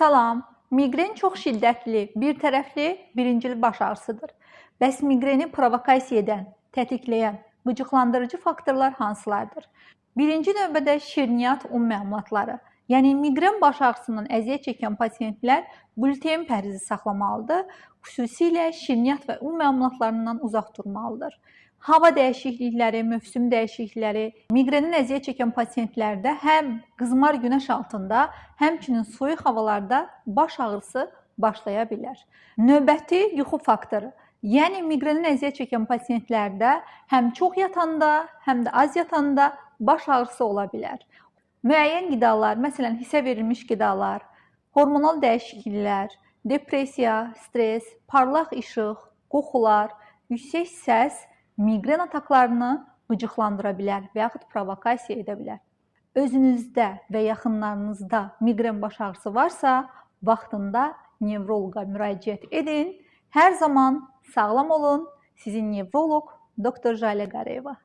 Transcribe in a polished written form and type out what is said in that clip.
Salam, miqren çox şiddətli, bir tərəfli, birincil baş ağrısıdır. Bəs miqreni provokasiya edən, tetikləyən, qıcıqlandırıcı faktorlar hansılardır? Birinci növbədə şirniyyat un məmulatları. Yəni miqren baş ağrısından əziyyət çəkən pasientlər gluten pərhizi saxlamalıdır, xüsusilə şirniyyat və un məmulatlarından uzaq durmalıdır. Hava dəyişiklikləri, mövsüm dəyişiklikləri miqrenin əziyyət çəkən pasientlərdə həm qızmar günəş altında, həmçinin soyuq havalarda baş ağrısı başlaya bilər. Növbəti yuxu faktoru. Yəni miqrenin əziyyət çəkən pasientlərdə həm çox yatanda, həm də az yatanda baş ağrısı ola bilər. Müəyyən qidalar, məsələn, hisə verilmiş qidalar, hormonal dəyişikliklər, depressiya, stres, parlaq işıq, qoxular, yüksək səs miqren ataklarını qıcıqlandıra bilər və yaxud provokasiya edə bilər. Özünüzdə və yaxınlarınızda miqren baş ağrısı varsa, vaxtında nevroloqa müraciət edin. Hər zaman sağlam olun. Sizin nevroloq Dr. Jalə Qarayeva.